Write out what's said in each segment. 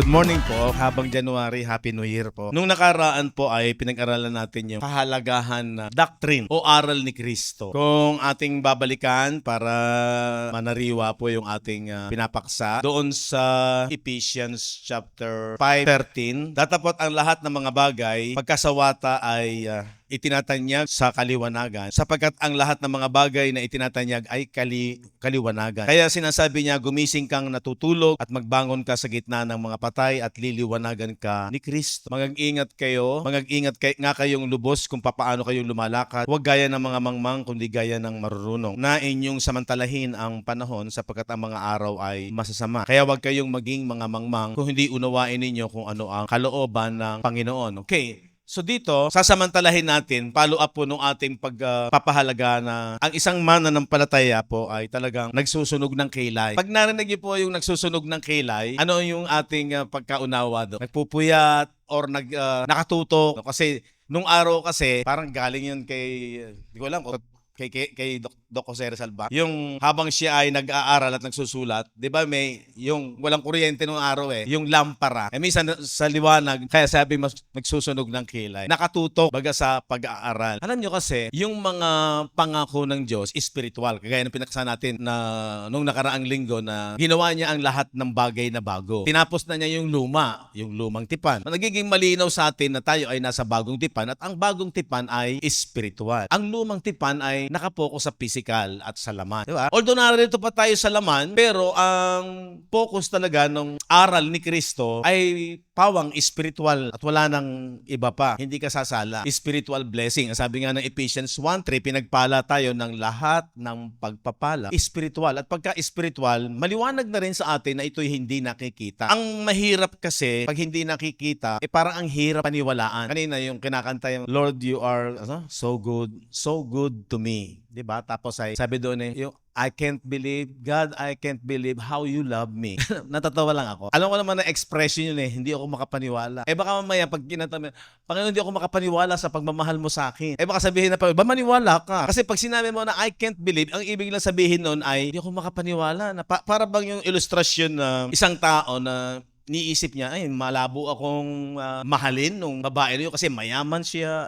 Good morning po. Habang January, Happy New Year po. Nung nakaraan po ay pinag-aralan natin yung kahalagahan na doctrine o aral ni Kristo. Kung ating babalikan para manariwa po yung ating pinapaksa doon sa Ephesians chapter 5:13, datapot ang lahat ng mga bagay pagkasawata ay itinatanyag sa kaliwanagan, sapagkat ang lahat ng mga bagay na itinatanyag ay kaliwanagan. Kaya sinasabi niya, gumising kang natutulog at magbangon ka sa gitna ng mga patay at liliwanagan ka ni Kristo. Mag-ingat nga kayong lubos kung papaano kayong lumalakad. Huwag gaya ng mga mangmang, kundi gaya ng marurunong, na inyong samantalahin ang panahon sapagkat ang mga araw ay masasama. Kaya huwag kayong maging mga mangmang kung hindi unawain ninyo kung ano ang kalooban ng Panginoon. Okay. So dito, sasamantalahin natin, follow up po nung ating pagpapahalaga na ang isang mananampalataya po ay talagang nagsusunog ng kilay. Pag narinig niyo po yung nagsusunog ng kilay, ano yung ating pagkaunawa doon? Nagpupuyat or nakatutok? Kasi nung araw kasi, parang galing yun di ko alam, kay Doc Jose Rizal ba? Yung habang siya ay nag-aaral at nagsusulat, 'di ba may yung walang kuryente nung araw yung lampara. Minsan sa liwanag, kaya sabi mas nagsusunog ng kilay. Nakatutok baga sa pag-aaral. Alam niyo kasi, yung mga pangako ng Diyos spiritual. Kagaya ng pinaksa natin na nung nakaraang linggo na ginawa niya ang lahat ng bagay na bago. Tinapos na niya yung lumang tipan. Nagiging malinaw sa atin na tayo ay nasa bagong tipan at ang bagong tipan ay spiritual. Ang lumang tipan ay nakapokus sa physical at sa laman. Diba? Although narito pa tayo sa laman, pero ang focus talaga ng aral ni Kristo ay pawang spiritual at wala nang iba pa. Hindi ka sasala. Spiritual blessing. Sabi nga ng Ephesians 1:3, pinagpala tayo ng lahat ng pagpapala. Spiritual. At pagka-spiritual, maliwanag na rin sa atin na ito'y hindi nakikita. Ang mahirap kasi, pag hindi nakikita, parang ang hirap paniwalaan. Kanina yung kinakanta yung, Lord, you are so good to me. Diba? Tapos ay sabi doon yung I can't believe, God, I can't believe how you love me. Natatawa lang ako. Alam ko naman na expression yun hindi ako makapaniwala. Baka mamaya pag kinatama, Panginoon, hindi ako makapaniwala sa pagmamahal mo sa akin. Baka sabihin na ba maniwala ka? Kasi pag sinabi mo na I can't believe, ang ibig lang sabihin nun ay hindi ako makapaniwala. Na para bang yung ilustrasyon na isang tao na niisip niya, ay, malabo akong mahalin nung babae na yun kasi mayaman siya,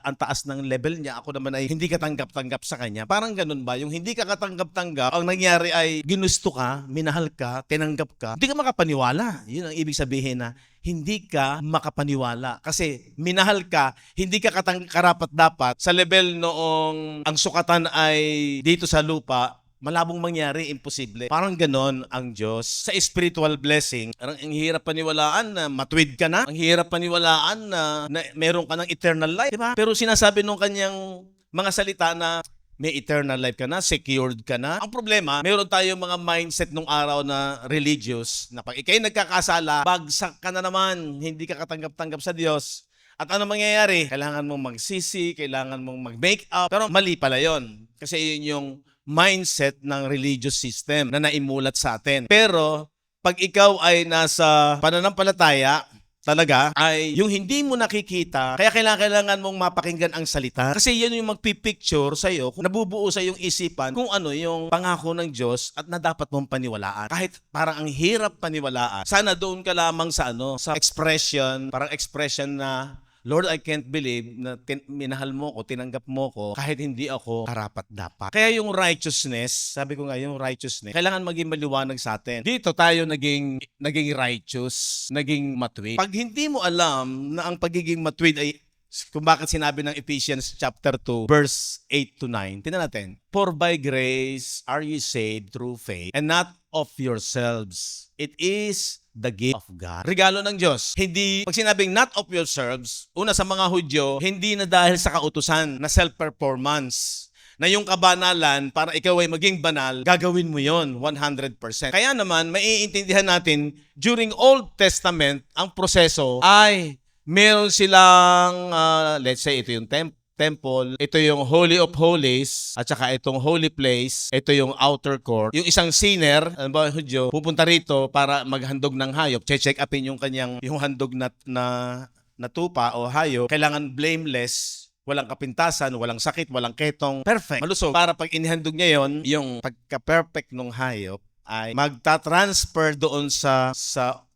ang taas ng level niya, ako naman ay hindi katanggap-tanggap sa kanya. Parang ganun ba? Yung hindi ka katanggap-tanggap, ang nangyari ay ginusto ka, minahal ka, tinanggap ka, hindi ka makapaniwala. Yun ang ibig sabihin na hindi ka makapaniwala. Kasi minahal ka, hindi ka karapat-dapat sa level noong ang sukatan ay dito sa lupa, malabong mangyari, imposible. Parang ganon ang Diyos. Sa spiritual blessing, ang hirap paniwalaan na matuwid ka na. Ang hirap paniwalaan na meron ka ng eternal life. Diba? Pero sinasabi nung kanyang mga salita na may eternal life ka na, secured ka na. Ang problema, meron tayong mga mindset nung araw na religious, na pag ikay nagkakasala, bagsak ka na naman, hindi ka katanggap-tanggap sa Diyos. At ano mangyayari? Kailangan mong magsisi, kailangan mong mag-make up. Pero mali pala yon. Kasi yun yung mindset ng religious system na naimulat sa atin. Pero pag ikaw ay nasa pananampalataya, talaga, ay yung hindi mo nakikita, kaya kailangan mong mapakinggan ang salita. Kasi yan yung magpipicture sa'yo, kung nabubuo sa iyong isipan, kung ano yung pangako ng Diyos at na dapat mong paniwalaan. Kahit parang ang hirap paniwalaan, sana doon ka lamang sa sa expression, parang expression na, Lord, I can't believe na minahal mo ko, tinanggap mo ko, kahit hindi ako karapat-dapat. Kaya yung righteousness, sabi ko nga, yung righteousness, kailangan maging maliwanag sa atin. Dito tayo naging righteous, naging matuwid. Pag hindi mo alam na ang pagiging matuwid ay kung bakit sinabi ng Ephesians chapter 2, verse 8 to 9, tingnan natin. For by grace are you saved through faith, and not of yourselves. It is the gift of God. Regalo ng Diyos. Hindi, pag sinabing not of yourselves, una sa mga Hudyo, hindi na dahil sa kautusan na self-performance, na yung kabanalan, para ikaw ay maging banal, gagawin mo yon 100%. Kaya naman, maiintindihan natin, during Old Testament, ang proseso ay meron silang, let's say, ito yung temple, ito yung Holy of Holies, at saka itong Holy Place, ito yung outer court. Yung isang sinner, Hudyo, pupunta rito para maghandog ng hayop, check upin yung kanyang, yung handog na tupa o hayop, kailangan blameless, walang kapintasan, walang sakit, walang ketong, perfect, malusog. Para pag inihandog niya yon, yung pagka-perfect ng hayop ay magta-transfer doon sa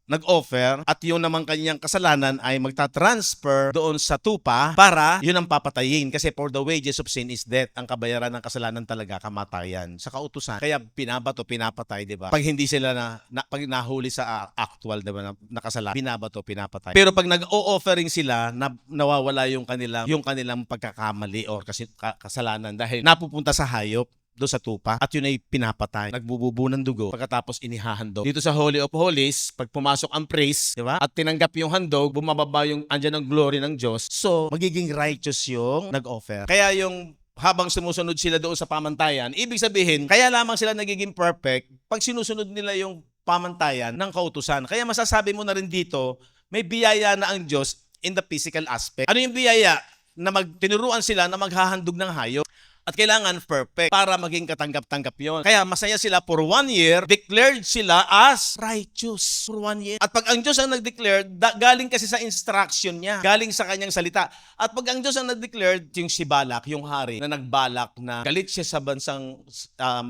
nag-offer at yun naman kanyang kasalanan ay magta-transfer doon sa tupa para yun ang papatayin. Kasi for the wages of sin is death. Ang kabayaran ng kasalanan talaga, kamatayan. Sa kautusan. Kaya binabato, pinapatay, di ba? Pag hindi sila pag nahuli sa actual, di ba, na kasalanan, binabato, pinapatay. Pero pag nag-o-offering sila, nawawala yung kanilang pagkakamali or kasalanan dahil napupunta sa hayop doon sa tupa at yun ay pinapatay. Nagbububo ng dugo pagkatapos inihahandog. Dito sa Holy of Holies, pag pumasok ang priest, di ba? At tinanggap yung handog, bumababa yung andyan ang glory ng Diyos. So, magiging righteous yung nag-offer. Kaya yung habang sumusunod sila doon sa pamantayan, ibig sabihin, kaya lamang sila nagiging perfect pag sinusunod nila yung pamantayan ng kautusan. Kaya masasabi mo na rin dito, may biyaya na ang Diyos in the physical aspect. Ano yung biyaya? Na tinuruan sila na maghahandog ng hayop. At kailangan perfect para maging katanggap-tanggap yon. Kaya masaya sila for 1 year, declared sila as righteous for 1 year. At pag ang Diyos ang nag-declare, galing kasi sa instruction niya, galing sa kanyang salita. At pag ang Diyos ang nag-declare, yung si Balak, yung hari, na nagbalak na galit siya sa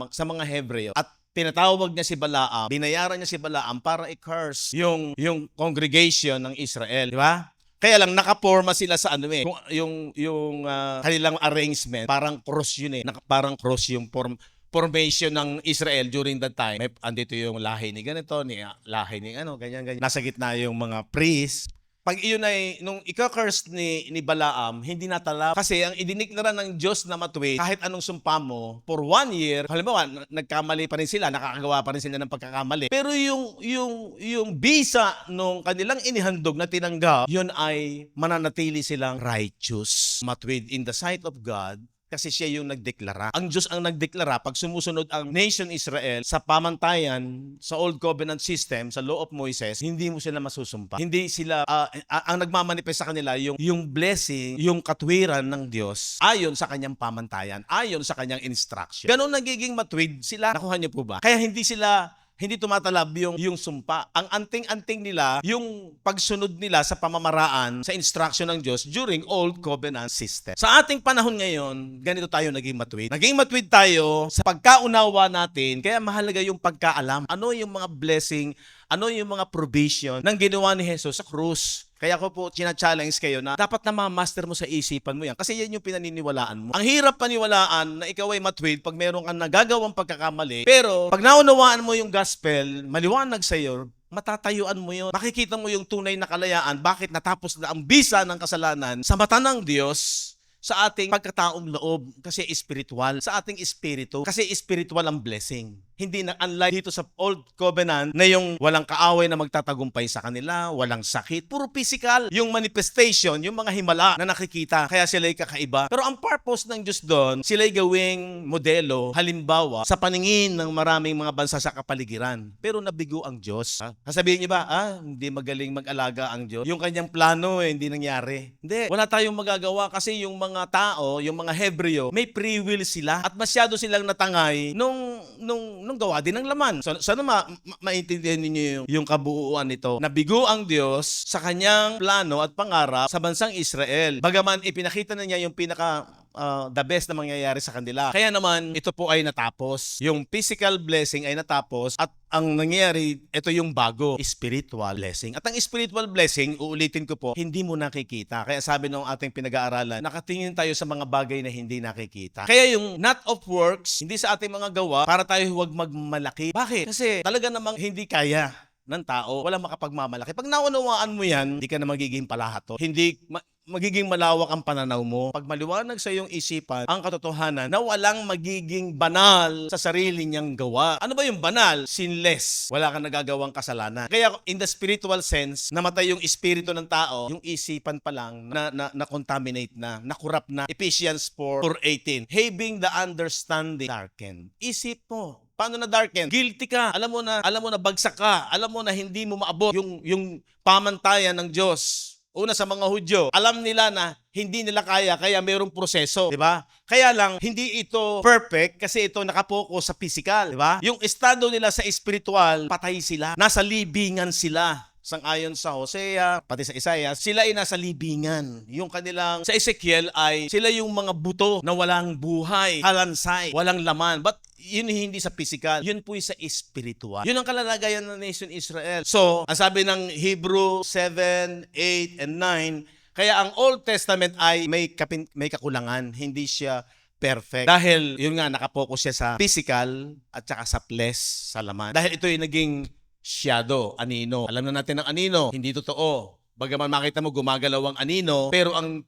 sa mga Hebreo. At pinatawag niya si Balaam, binayaran niya si Balaam para i-curse yung congregation ng Israel. Di ba? Kaya lang nakaporma sila sa yung kanilang arrangement, parang cross yun parang cross yung formation ng Israel during that time. Andito yung lahi ni ganito, lahi ni ganyan. Nasa gitna yung mga priests. Pag iyon ay, nung ika-curse ni Balaam, hindi natalab. Kasi ang idiniklara ng Diyos na matuwid, kahit anong sumpa mo, for 1 year, halimbawa, nagkamali pa rin sila, nakakagawa pa rin sila ng pagkakamali. Pero yung bisa nung kanilang inihandog na tinanggap, yun ay mananatili silang righteous, matuwid in the sight of God, kasi siya yung nagdeklara. Ang Diyos ang nagdeklara pag sumusunod ang nation Israel sa pamantayan, sa Old Covenant system, sa Law of Moses, hindi mo sila masusumpa. Hindi sila, ang nagmamanifest sa kanila yung blessing, yung katwiran ng Diyos ayon sa kanyang pamantayan, ayon sa kanyang instruction. Ganon nagiging matuwid sila. Nakuha niyo po ba? Kaya hindi tumatalab yung sumpa. Ang anting-anting nila, yung pagsunod nila sa pamamaraan, sa instruction ng Diyos during Old Covenant system. Sa ating panahon ngayon, ganito tayo naging matuwid. Naging matuwid tayo sa pagkaunawa natin, kaya mahalaga yung pagkaalam. Ano yung mga blessing, ano yung mga provision ng ginawa ni Jesus sa krus. Kaya ko po challenge kayo na dapat na ma-master mo sa isipan mo yan. Kasi yan yung pinaniniwalaan mo. Ang hirap paniwalaan na ikaw ay matuwid pag meron kang nagagawang pagkakamali. Pero pag naunawaan mo yung gospel, maliwanag sa iyo, matatayuan mo yun. Makikita mo yung tunay na kalayaan. Bakit natapos na ang bisa ng kasalanan sa mata ng Diyos sa ating pagkataong loob kasi spiritual, sa ating espiritu kasi spiritual ang blessing. Hindi na unlike dito sa Old Covenant na yung walang kaaway na magtatagumpay sa kanila, walang sakit, puro physical. Yung manifestation, yung mga himala na nakikita, kaya sila'y kakaiba. Pero ang purpose ng Diyos doon, sila'y gawing modelo, halimbawa, sa paningin ng maraming mga bansa sa kapaligiran. Pero nabigo ang Diyos. Sasabihin niyo ba, hindi magaling mag-alaga ang Diyos? Yung kanyang plano hindi nangyari. Hindi. Wala tayong magagawa kasi yung mga tao, yung mga Hebreo, may free will sila at masyado silang natangay nung gawa din ng laman. So, sana maintindihan niyo yung kabuuan nito. Nabigo ang Diyos sa kanyang plano at pangarap sa bansang Israel. Bagaman ipinakita na niya yung the best na mangyayari sa kanila. Kaya naman, ito po ay natapos. Yung physical blessing ay natapos at ang nangyayari, ito yung bago, spiritual blessing. At ang spiritual blessing, uulitin ko po, hindi mo nakikita. Kaya sabi ng ating pinag-aaralan, nakatingin tayo sa mga bagay na hindi nakikita. Kaya yung not of works, hindi sa ating mga gawa, para tayo huwag magmalaki. Bakit? Kasi talaga namang hindi kaya ng tao, walang makapagmamalaki. Pag naunawaan mo yan, hindi ka na magiging palahato. Hindi magiging malawak ang pananaw mo. Pag maliwanag sa iyong isipan ang katotohanan na walang magiging banal sa sarili niyang gawa. Ano ba yung banal? Sinless. Wala kang nagagawang kasalanan. Kaya in the spiritual sense, namatay yung espiritu ng tao, yung isipan pa lang na contaminate na, na-corrupt na. Ephesians 4:18. Having the understanding darkened. Isip mo. Paano na darken? Guilty ka. Alam mo na bagsak ka. Alam mo na hindi mo maabot yung pamantayan ng Diyos. Una sa mga Hudyo, alam nila na hindi nila kaya mayroong proseso, di ba? Kaya lang, hindi ito perfect kasi ito nakapokus sa physical, di ba? Yung estado nila sa spiritual, patay sila. Nasa libingan sila Sangayon sa Hosea, pati sa Isaiah, sila ay nasa libingan. Yung kanilang, sa Ezekiel ay sila yung mga buto na walang buhay, kalansay, walang laman. But yun hindi sa physical, yun po sa spiritual. Yun ang kalalagayan ng nation Israel. So, ang sabi ng Hebrew 7, 8, and 9, kaya ang Old Testament ay may kakulangan, hindi siya perfect. Dahil, yun nga, nakapokus siya sa physical at saka sa flesh, sa laman. Dahil ito yung naging shadow, anino. Alam na natin ang anino, hindi totoo. Bagaman makita mo gumagalaw ang anino, pero ang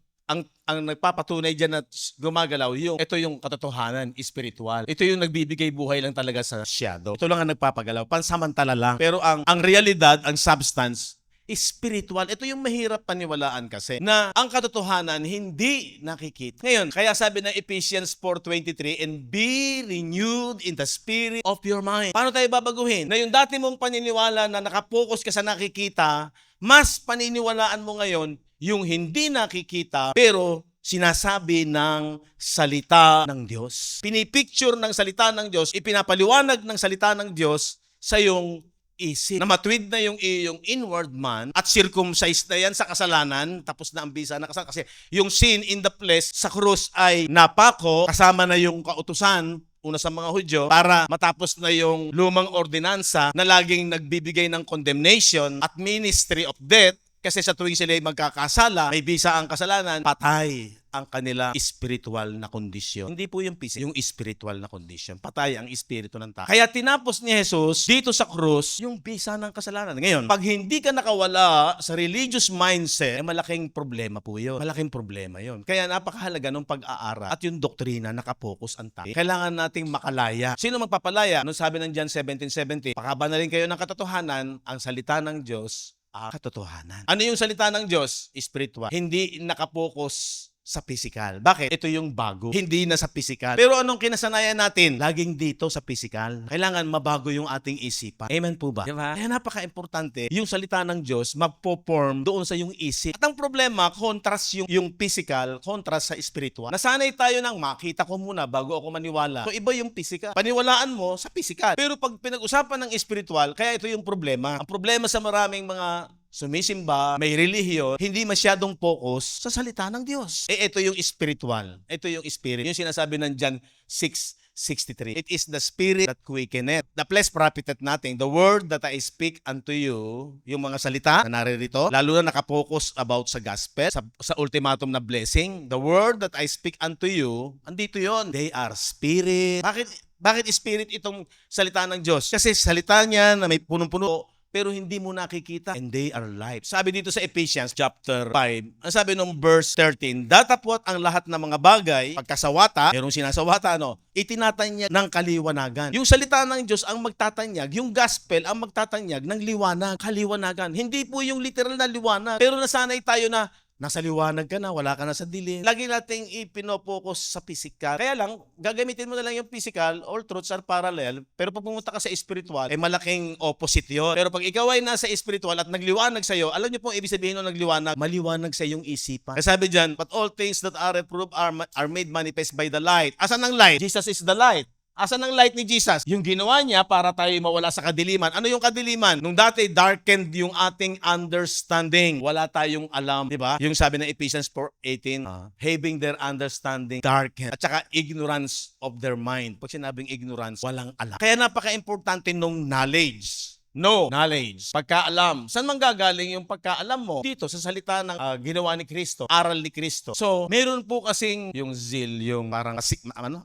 nagpapatunay dyan na gumagalaw, ito yung katotohanan, spiritual. Ito yung nagbibigay buhay lang talaga sa shadow. Ito lang ang nagpapagalaw, pansamantala lang. Pero ang realidad, ang substance, spiritual. Ito yung mahirap paniwalaan kasi na ang katotohanan hindi nakikita. Ngayon, kaya sabi ng Ephesians 4:23, and be renewed in the spirit of your mind. Paano tayo babaguhin? Na yung dati mong paniniwala na nakapokus ka sa nakikita, mas paniniwalaan mo ngayon yung hindi nakikita pero sinasabi ng salita ng Diyos. Pinipicture ng salita ng Diyos, ipinapaliwanag ng salita ng Diyos sa iyong isip. Na matuwid na yung iyong inward man at circumcised na yan sa kasalanan, tapos na ang bisa na kasalanan. Kasi yung sin in the flesh sa krus ay napako, kasama na yung kautusan, una sa mga Hudyo, para matapos na yung lumang ordinansa na laging nagbibigay ng condemnation at ministry of death. Kasi sa tuwing sila ay magkakasala, may bisa ang kasalanan, patay ang kanila spiritual na kondisyon. Hindi po yung physical, yung spiritual na kondisyon. Patay ang espiritu ng tao. Kaya tinapos ni Jesus dito sa krus yung bisa ng kasalanan. Ngayon, pag hindi ka nakawala sa religious mindset, malaking problema po yun. Malaking problema yun. Kaya napakahalaga ng pag-aaral at yung doktrina nakapokus ang tao. Kailangan nating makalaya. Sino magpapalaya? Nung sabi ng John 17:17, pakabanalin kayo ng katotohanan, ang salita ng Diyos katotohanan. Ano yung salita ng Diyos? Spiritual. Hindi nakapokus sa physical. Bakit? Ito yung bago. Hindi na sa physical. Pero anong kinasanayan natin? Laging dito sa physical. Kailangan mabago yung ating isipan. Amen po ba? Diba? Kaya napaka-importante, yung salita ng Diyos magpo-form doon sa yung isip. At ang problema, contrast yung physical, contrast sa spiritual. Nasanay tayo ng makita ko muna bago ako maniwala. So iba yung physical. Paniwalaan mo sa physical. Pero pag pinag-usapan ng spiritual, kaya ito yung problema. Ang problema sa maraming mga sumisimba, may relihiyon, hindi masyadong focus sa salita ng Diyos. Ito yung spiritual. Ito yung spirit. Yung sinasabi ng John 6:63. It is the spirit that quickeneth. The flesh profiteth nothing. The word that I speak unto you, yung mga salita na naririto, lalo na nakapokus about sa gospel, sa ultimatum na blessing. The word that I speak unto you, andito yon. They are spirit. Bakit spirit itong salita ng Diyos? Kasi salita niya na may punong-puno, pero hindi mo nakikita, and they are life. Sabi dito sa Ephesians chapter 5, ang sabi nung verse 13, datapwat ang lahat ng mga bagay, pagkasawata, merong sinasawata, itinatanyag ng kaliwanagan. Yung salita ng Diyos ang magtatanyag, yung gospel ang magtatanyag ng liwanag, kaliwanagan. Hindi po yung literal na liwanag, pero nasanay tayo na nasa liwanag ka na, wala ka na sa dilim. Lagi nating ipinopokus sa physical. Kaya lang, gagamitin mo na lang yung physical, all truths are parallel, pero pag pumunta ka sa spiritual, malaking opposite yun. Pero pag ikaw ay nasa spiritual at nagliwanag sa'yo, alam niyo pong ibig sabihin ng nagliwanag, maliwanag sa iyong isipan. Kasi sabi dyan, but all things that are reproved are made manifest by the light. Asan ang light? Jesus is the light. Asan ang light ni Jesus? Yung ginawa niya para tayo mawala sa kadiliman. Ano yung kadiliman? Nung dati, darkened yung ating understanding. Wala tayong alam. Diba? Yung sabi ng Ephesians 4:18, having their understanding darkened. At saka ignorance of their mind. Pag sinabing ignorance, walang alam. Kaya napaka-importante nung knowledge. Knowledge. Pagkaalam. Saan man gagaling yung pagkaalam mo? Dito, sa salita ng ginawa ni Kristo, aral ni Kristo. So, meron po kasing yung zeal, yung parang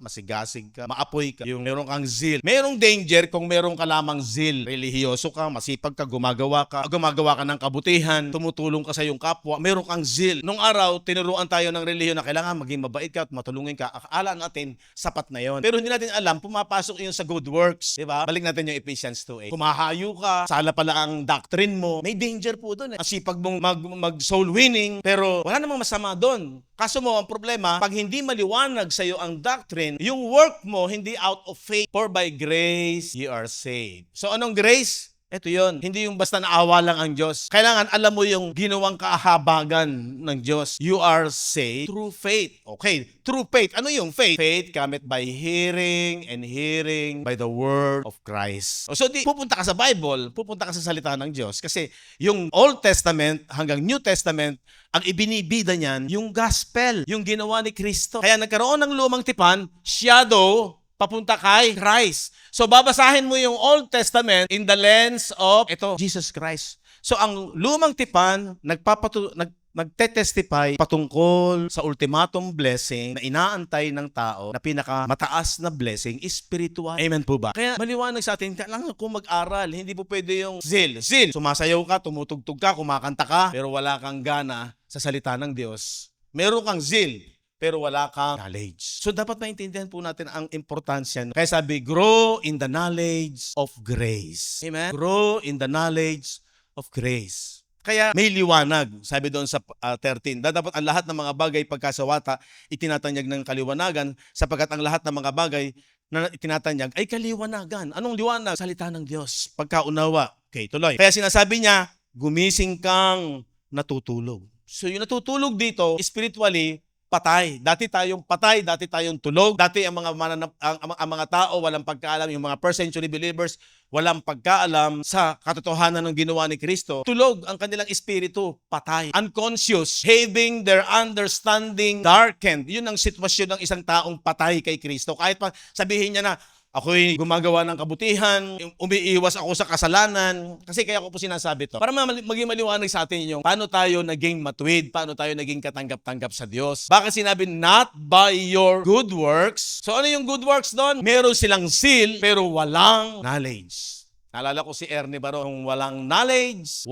masigasig ka, maapoy ka, yung meron kang zeal. Merong danger kung meron ka lamang zeal. Relihiyoso ka, masipag ka, gumagawa ka ng kabutihan, tumutulong ka sa iyong kapwa, meron kang zeal. Nung araw, tinuruan tayo ng relihiyon na kailangan maging mabait ka at matulungin ka. Akala natin, sapat na yon. Pero hindi natin alam, pumapasok yun sa good works. Diba? Balik natin yung Ephesians 2:8. Kumahayo ka, sala pala ang doctrine mo, may danger po doon. Masipag mong mag-soul winning, pero wala namang masama doon. Kaso mo, ang problema, pag hindi maliwanag sa iyo ang doctrine, yung work mo hindi out of faith, for by grace ye are saved. So anong grace? Ito yon. Hindi yung basta naawa lang ang Diyos. Kailangan alam mo yung ginawang kahabagan ng Diyos. You are saved through faith. Okay, through faith. Ano yung faith? Faith cometh by hearing, and hearing by the word of Christ. So pupunta ka sa Bible, pupunta ka sa salita ng Diyos. Kasi yung Old Testament hanggang New Testament, ang ibinibida niyan, yung gospel, yung ginawa ni Kristo. Kaya nagkaroon ng lumang tipan, shadow, papunta kay Christ. So babasahin mo yung Old Testament in the lens of Jesus Christ. So ang lumang tipan nagte-testify patungkol sa ultimatum blessing na inaantay ng tao na pinakamataas na blessing is spiritual. Amen po ba? Kaya maliwanag sa atin, kailangan kung mag-aral, hindi po pwede yung zeal. Sumasayaw ka, tumutugtog ka, kumakanta ka, pero wala kang gana sa salita ng Diyos. Meron kang zeal, pero wala kang knowledge. So dapat maintindihan po natin ang importansya. Kaya sabi, grow in the knowledge of grace. Amen? Grow in the knowledge of grace. Kaya may liwanag, sabi doon sa 13. Dapat ang lahat ng mga bagay pagkasawata, itinatanyag ng kaliwanagan, sapagkat ang lahat ng mga bagay na itinatanyag ay kaliwanagan. Anong liwanag? Salita ng Diyos. Pagkaunawa. Okay, tuloy. Kaya sinasabi niya, gumising kang natutulog. So yung natutulog dito, spiritually, patay. Dati tayong patay, dati tayong tulog. Dati ang mga tao walang pagkaalam, yung mga first century believers walang pagkaalam sa katotohanan ng ginawa ni Kristo. Tulog ang kanilang espiritu, patay. Unconscious, having their understanding darkened. Yun ang sitwasyon ng isang taong patay kay Kristo. Kahit pa sabihin niya na, ako'y gumagawa ng kabutihan, umiiwas ako sa kasalanan. Kasi kaya ko po sinasabi to. Para maging maliwanag sa atin yung paano tayo naging matuwid, paano tayo naging katanggap-tanggap sa Diyos. Bakit sinabi, not by your good works. So ano yung good works doon? Meron silang seal, pero walang knowledge. Naalala ko si Ernie Barong, walang knowledge,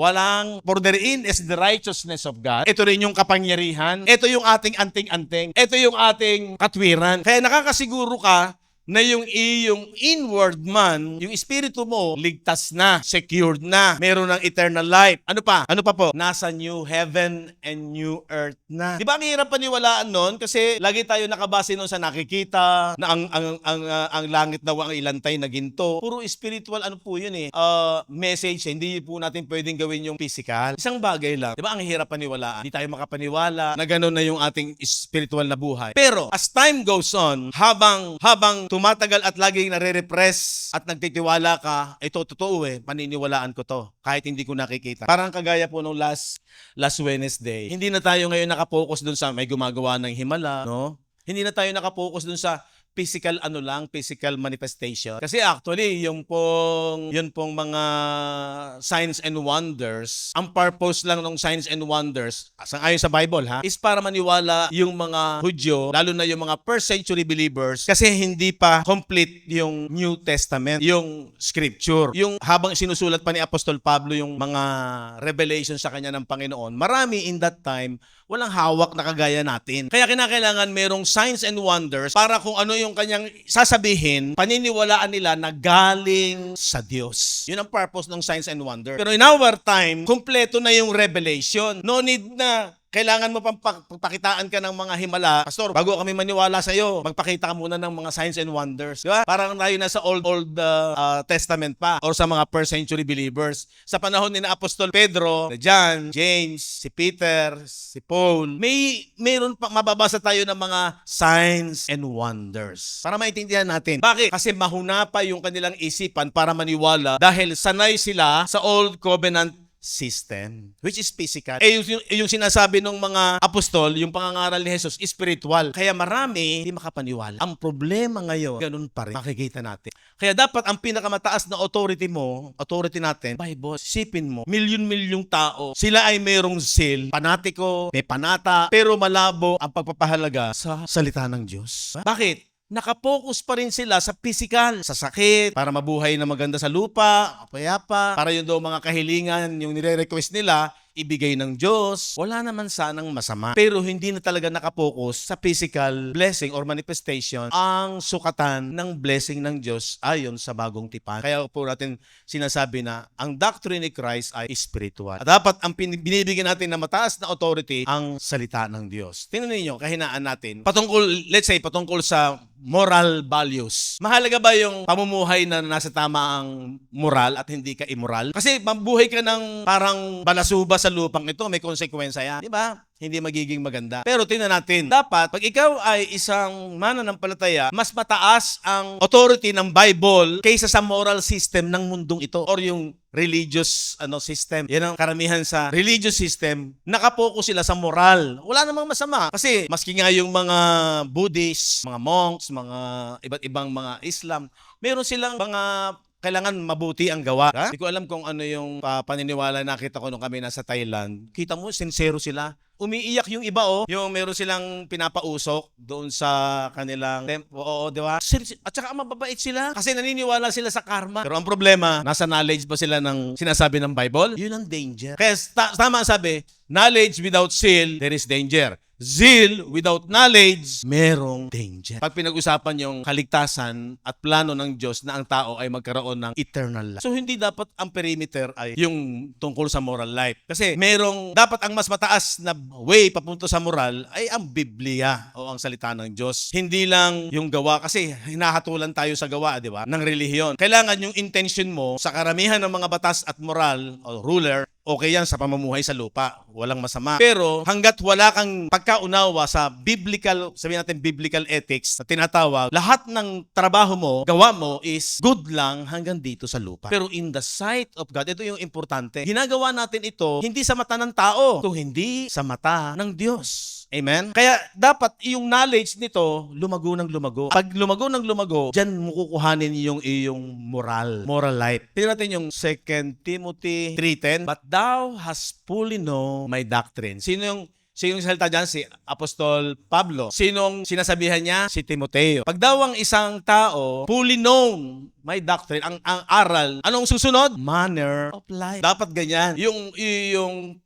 for therein is the righteousness of God. Ito rin yung kapangyarihan. Ito yung ating anting-anting. Ito yung ating katwiran. Kaya nakakasiguro ka na yung iyong inward man, yung espiritu mo, ligtas na, secured na, meron ng eternal life. Ano pa? Ano pa po? Nasa new heaven and new earth na. Di ba ang hirap paniwalaan nun? Kasi lagi tayo nakabase nun sa nakikita, na ang langit daw ang ilantay na ginto. Puro spiritual, ano po yun message, hindi po natin pwedeng gawin yung physical. Isang bagay lang. Di ba ang hirap paniwalaan? Hindi tayo makapaniwala na gano'n na yung ating spiritual na buhay. Pero as time goes on, habang tumatagal at laging nare-repress at nagtitiwala ka, ito totoo paniniwalaan ko to, kahit hindi ko nakikita. Parang kagaya po nung last Wednesday, hindi na tayo ngayon nakapokus dun sa may gumagawa ng himala, no? Hindi na tayo nakapokus dun sa physical physical manifestation. Kasi actually, yun pong mga signs and wonders, ang purpose lang ng signs and wonders, ayon sa Bible is para maniwala yung mga Hudyo, lalo na yung mga first century believers, kasi hindi pa complete yung New Testament, yung scripture. Yung habang sinusulat pa ni Apostol Pablo yung mga revelation sa kanya ng Panginoon, marami in that time, walang hawak na kagaya natin. Kaya kinakailangan merong signs and wonders para kung ano yung kanyang sasabihin, paniniwalaan nila na galing sa Diyos. Yun ang purpose ng signs and wonders. Pero in our time, kumpleto na yung revelation. No need na kailangan mo pang pakitaan ka ng mga himala. Pastor, bago kami maniwala sa iyo, magpakita ka muna ng mga signs and wonders. Diba? Parang tayo na sa Old Testament pa or sa mga first century believers. Sa panahon ni na Apostol Pedro, John, James, si Peter, si Paul, mayroon pa mababasa tayo ng mga signs and wonders. Para maintindihan natin. Bakit? Kasi mahuna pa yung kanilang isipan para maniwala dahil sanay sila sa Old Covenant system, which is physical. Yung sinasabi ng mga apostol, yung pangangaral ni Jesus, spiritual. Kaya marami hindi makapaniwala. Ang problema ngayon, ganun pa rin. Makikita natin. Kaya dapat ang pinakamataas na authority natin, Bible. Sipin mo, milyon-milyong tao, sila ay mayroong seal, panatiko, may panata, pero malabo ang pagpapahalaga sa salita ng Diyos. Bakit? Nakapokus pa rin sila sa physical, sa sakit, para mabuhay na maganda sa lupa, payapa, para yun daw mga kahilingan, yung nire-request nila, ibigay ng Diyos, wala naman sanang masama. Pero hindi na talaga nakapokus sa physical blessing or manifestation ang sukatan ng blessing ng Diyos ayon sa bagong tipan. Kaya po natin sinasabi na ang doctrine ni Christ ay spiritual. At dapat ang binibigyan natin na mataas na authority ang salita ng Diyos. Tingnan niyo, kahinaan natin. Patungkol sa moral values. Mahalaga ba yung pamumuhay na nasa tamaang moral at hindi ka immoral? Kasi mabuhay ka ng parang balasuba sa lupang ito, may konsekwensya yan. Di ba? Hindi magiging maganda. Pero tingnan natin, dapat pag ikaw ay isang mananampalataya, mas mataas ang authority ng Bible kaysa sa moral system ng mundong ito or yung religious system. Yan ang karamihan sa religious system, nakapokus sila sa moral. Wala namang masama. Kasi maski nga yung mga Buddhists, mga monks, mga iba't ibang mga Islam, meron silang mga kailangan mabuti ang gawa. Hindi ko alam kung ano yung paniniwala nakita ko nung kami nasa Thailand. Kita mo, sincero sila. Umiiyak yung iba, yung meron silang pinapausok doon sa kanilang templo, di ba? At saka mababait sila kasi naniniwala sila sa karma. Pero ang problema, nasa knowledge ba sila ng sinasabi ng Bible? Yun ang danger. Kaya tama ang sabi, knowledge without zeal, there is danger. Zeal without knowledge, merong danger. Pag pinag-usapan yung kaligtasan at plano ng Diyos na ang tao ay magkaroon ng eternal life. So hindi dapat ang perimeter ay yung tungkol sa moral life. Kasi dapat ang mas mataas na way papunta sa moral ay ang Biblia o ang salita ng Diyos. Hindi lang yung gawa kasi hinahatulan tayo sa gawa, di ba? Ng relihiyon. Kailangan yung intention mo sa karamihan ng mga batas at moral o ruler, okay yan sa pamumuhay sa lupa. Walang masama. Pero hanggat wala kang pagkaunawa sa biblical, sabihin natin biblical ethics na tinatawag, lahat ng trabaho mo, gawa mo is good lang hanggang dito sa lupa. Pero in the sight of God, ito yung importante. Ginagawa natin ito hindi sa mata ng tao, hindi sa mata ng Diyos. Amen? Kaya dapat yung knowledge nito lumago ng lumago. Pag lumago ng lumago, dyan mo kukuhanin yung iyong moral life. Tingnan natin yung 2 Timothy 3:10. But thou hast fully known my doctrine. Sino yung salita dyan? Si Apostol Pablo. Sinong sinasabihan niya? Si Timoteo. Pag daw ang isang tao fully known my doctrine, ang aral, anong susunod? Manner of life. Dapat ganyan. Yung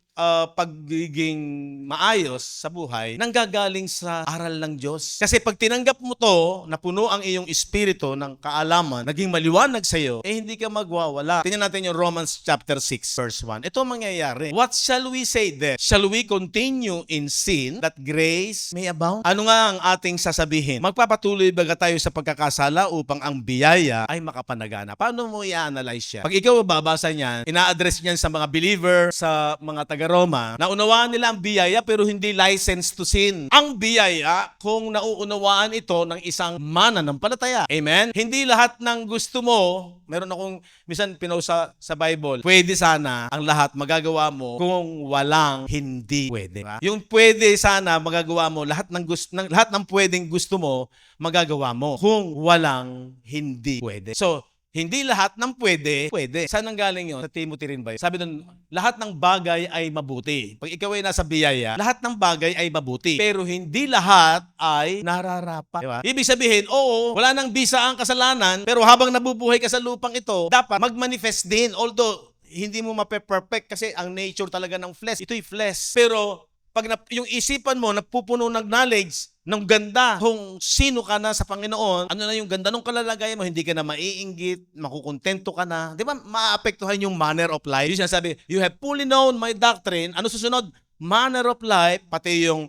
pagiging maayos sa buhay nanggagaling sa aral ng Diyos. Kasi pag tinanggap mo to, na puno ang iyong espiritu ng kaalaman, naging maliwanag sa iyo, hindi ka magwawala. Tingnan natin yung Romans chapter 6 verse 1. Ito mangyayari. What shall we say then? Shall we continue in sin that grace may abound? Ano nga ang ating sasabihin? Magpapatuloy ba tayo sa pagkakasala upang ang biyaya ay makapanagana? Paano mo i-analyze siya? Pag ikaw babasa niyan, ina-address niyan sa mga believer, sa mga taga-Roma, naunawaan nila ang biyaya pero hindi license to sin. Ang biyaya kung nauunawaan ito ng isang mananampalataya. Amen? Hindi lahat ng gusto mo, meron akong minsan pinausa sa Bible, pwede sana ang lahat magagawa mo kung walang hindi pwede. Diba? Yung pwede sana magagawa mo, lahat ng pwedeng gusto mo, magagawa mo kung walang hindi pwede. So, hindi lahat ng pwede. Saan ang galing yun? Sa Timothy rin ba yun? Sabi doon, lahat ng bagay ay mabuti. Pag ikaw ay nasa biyaya, lahat ng bagay ay mabuti. Pero hindi lahat ay nararapat. Diba? Ibig sabihin, oo, wala nang bisa ang kasalanan, pero habang nabubuhay ka sa lupang ito, dapat mag-manifest din. Although, hindi mo mape-perfect kasi ang nature talaga ng flesh, ito'y flesh. Pero, pag yung isipan mo napupuno ng knowledge, ng ganda, kung sino ka na sa Panginoon, ano na yung ganda ng kalalagayan mo, hindi ka na maiinggit, makukontento ka na, di ba, maapektuhan yung manner of life. Yung sinasabi, you have fully known my doctrine, ano susunod? Manner of life, pati yung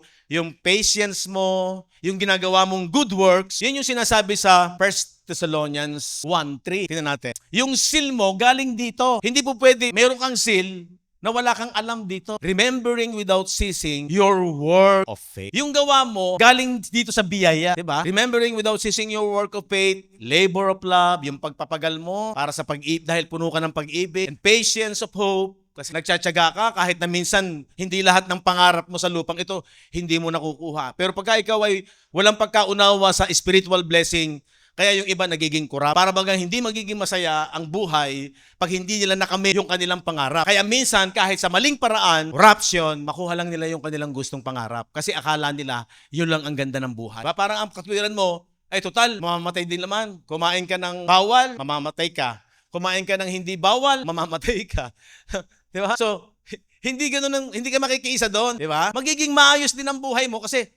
patience mo, yung ginagawa mong good works, yun yung sinasabi sa 1 Thessalonians 1:3. Tingnan natin. Yung seal mo, galing dito. Hindi po pwede, meron kang seal, na wala kang alam dito. Remembering without ceasing your work of faith. Yung gawa mo, galing dito sa biyaya. Diba? Remembering without ceasing your work of faith, labor of love, yung pagpapagal mo para sa pag-ibig, dahil puno ka ng pag-ibig, and patience of hope, kasi nagtsatsaga ka kahit na minsan hindi lahat ng pangarap mo sa lupang ito, hindi mo nakukuha. Pero pagka ikaw ay walang pagkaunawa sa spiritual blessing, kaya yung iba nagiging kurap. Para bagang hindi magiging masaya ang buhay pag hindi nila nakamit yung kanilang pangarap. Kaya minsan, kahit sa maling paraan, corruption, makuha lang nila yung kanilang gustong pangarap. Kasi akala nila, yun lang ang ganda ng buhay. Parang ang katwiran mo, ay total, mamamatay din naman. Kumain ka ng bawal, mamamatay ka. Kumain ka ng hindi bawal, mamamatay ka. Diba? So, Hindi ka makikiisa doon, di ba? Magiging maayos din ang buhay mo kasi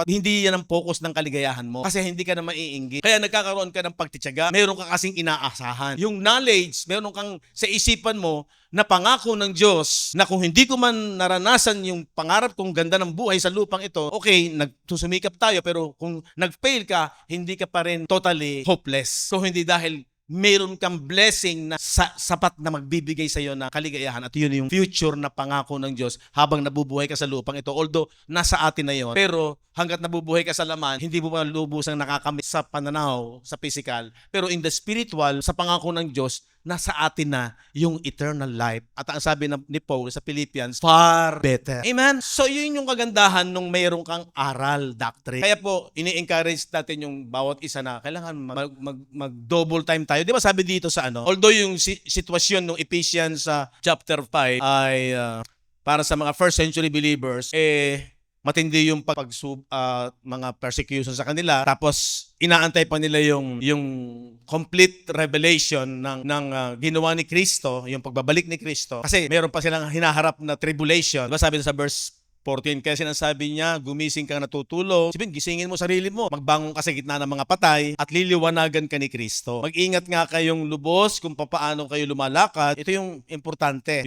hindi yan ang focus ng kaligayahan mo kasi hindi ka na maiinggit. Kaya nagkakaroon ka ng pagtitiyaga, meron ka kasing inaasahan. Yung knowledge, meron kang sa isipan mo na pangako ng Diyos na kung hindi ko man naranasan yung pangarap kong ganda ng buhay sa lupang ito, okay, nagsusumikap tayo pero kung nag-fail ka, hindi ka pa rin totally hopeless. So hindi dahil meron kang blessing na sapat na magbibigay sa iyo ng kaligayahan at yun yung future na pangako ng Diyos habang nabubuhay ka sa lupang ito. Although nasa atin na yon, pero hanggat nabubuhay ka sa laman, hindi mo pa lubusang nakakamit sa pananaw, sa physical. Pero in the spiritual, sa pangako ng Diyos, nasa atin na yung eternal life. At ang sabi ni Paul sa Philippians, far better. Amen? So yun yung kagandahan nung mayroon kang aral, doctrine. Kaya po, ini-encourage natin yung bawat isa na kailangan mag-double time tayo. Di ba sabi dito sa although yung sitwasyon ng Ephesians chapter 5 ay para sa mga first century believers, matindi yung mga persecution sa kanila. Tapos inaantay pa nila yung complete revelation ng ginawa ni Kristo, yung pagbabalik ni Kristo. Kasi meron pa silang hinaharap na tribulation. Diba sabi sa verse 14, kaya sinasabi niya, gumising kang natutulog. Sabihin, gisingin mo sarili mo. Magbangon ka sa gitna ng mga patay at liliwanagan ka ni Kristo. Mag-ingat nga kayong lubos kung paano kayo lumalakad. Ito yung importante.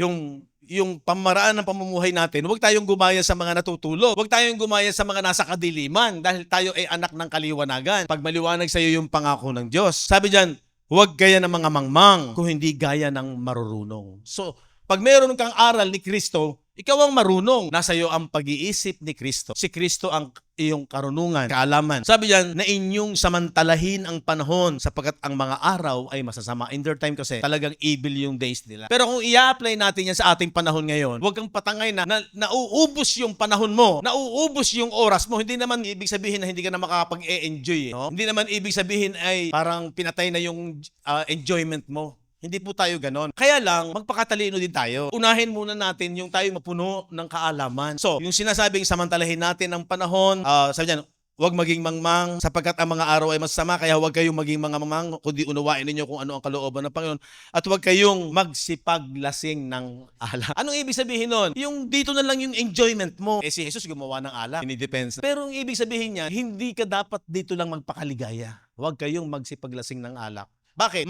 Yung pamaraan ng pamumuhay natin, huwag tayong gumaya sa mga natutulog. Huwag tayong gumaya sa mga nasa kadiliman dahil tayo ay anak ng kaliwanagan. Pag maliwanag sa iyo yung pangako ng Diyos. Sabi diyan, huwag gaya ng mga mangmang kung hindi gaya ng marurunong. So, pag meron kang aral ni Kristo, ikaw ang marunong. Nasa iyo ang pag-iisip ni Kristo. Si Kristo ang iyong karunungan, kaalaman. Sabi diyan, na inyong samantalahin ang panahon sapagkat ang mga araw ay masasama. In their time kasi, talagang evil yung days nila. Pero kung i-apply natin yan sa ating panahon ngayon, huwag kang patangay na nauubos yung panahon mo, nauubos yung oras mo. Hindi naman ibig sabihin na hindi ka na makakapag-e-enjoy. No? Hindi naman ibig sabihin ay parang pinatay na yung enjoyment mo. Hindi po tayo ganon. Kaya lang, magpakatalino din tayo. Unahin muna natin yung tayo mapuno ng kaalaman. So, yung sinasabing samantalahin natin ang panahon, sabi dyan, huwag maging mangmang sapagkat ang mga araw ay masama, kaya huwag kayong maging mga mangmang, kundi unawain ninyo kung ano ang kalooban ng Panginoon. At huwag kayong magsipaglasing ng alak. Anong ibig sabihin nun? Yung dito na lang yung enjoyment mo. Si Jesus gumawa ng alak. Depends. Pero ang ibig sabihin niya, hindi ka dapat dito lang magpakaligaya. Huwag kayong magsipaglasing ng alak. Bakit?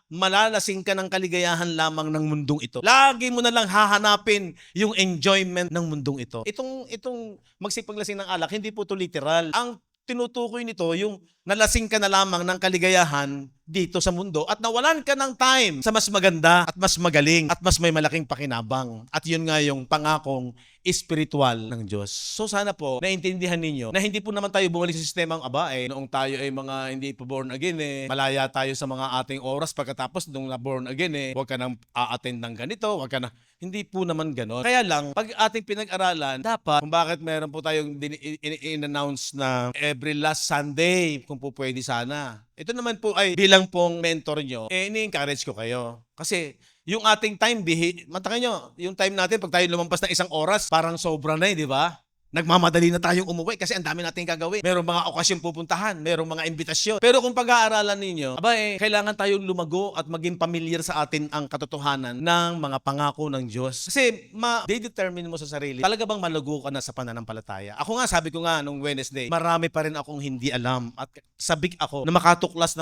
Malalasing ka ng kaligayahan lamang ng mundong ito. Lagi mo na lang hahanapin yung enjoyment ng mundong ito. Itong magsipaglasing ng alak, hindi po ito literal. Ang tinutukoy nito, yung nalasing ka na lamang ng kaligayahan dito sa mundo at nawalan ka ng time sa mas maganda at mas magaling at mas may malaking pakinabang. At yun nga yung pangakong espiritual ng Diyos. So sana po, naintindihan ninyo na hindi po naman tayo bumalik sa sistemang noong tayo ay mga hindi po born again malaya tayo sa mga ating oras pagkatapos nung na born again huwag ka nang a-attend ng ganito, wag ka na. Hindi po naman ganon. Kaya lang, pag ating pinag-aralan, dapat kung bakit meron po tayong in-announce na every last Sunday, kung po pwede sana. Ito naman po ay bilang pong mentor nyo, ini-encourage ko kayo. Kasi yung ating time, matakan nyo, yung time natin, pag tayo lumampas ng 1 oras, parang sobra na di ba? Nagmamadali na tayong umuwi kasi ang dami nating gagawin. Merong mga okasyon pupuntahan, merong mga imbitasyon. Pero kung pag-aaralan ninyo, kailangan tayong lumago at maging familiar sa atin ang katotohanan ng mga pangako ng Diyos. Kasi de-determine mo sa sarili, talaga bang malago ka na sa pananampalataya? Ako nga, sabi ko nga nung Wednesday, marami pa rin akong hindi alam at sabik ako na makatuklas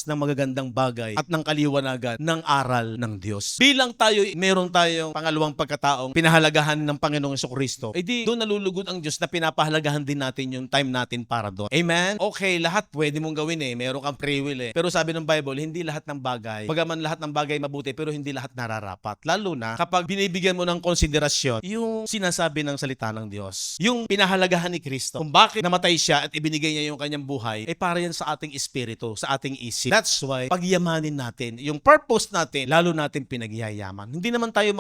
ng magagandang bagay at ng kaliwanagan ng aral ng Diyos. Bilang tayo, meron tayong pangalawang pagkataong pinahalagahan ng Panginoong Jesucristo, di doon nalulugod ang Diyos na pinapahalagahan din natin yung time natin para doon. Amen? Okay, lahat pwede mong gawin meron kang free will Pero sabi ng Bible, hindi lahat ng bagay, bagaman lahat ng bagay mabuti, pero hindi lahat nararapat. Lalo na kapag binibigyan mo ng konsiderasyon yung sinasabi ng salita ng Diyos. Yung pinahalagahan ni Kristo. Kung bakit namatay siya at ibinigay niya yung kanyang buhay, para yan sa ating espiritu, sa ating isip. That's why, pagyamanin natin, yung purpose natin, lalo natin pinagyayaman. Hindi naman tayo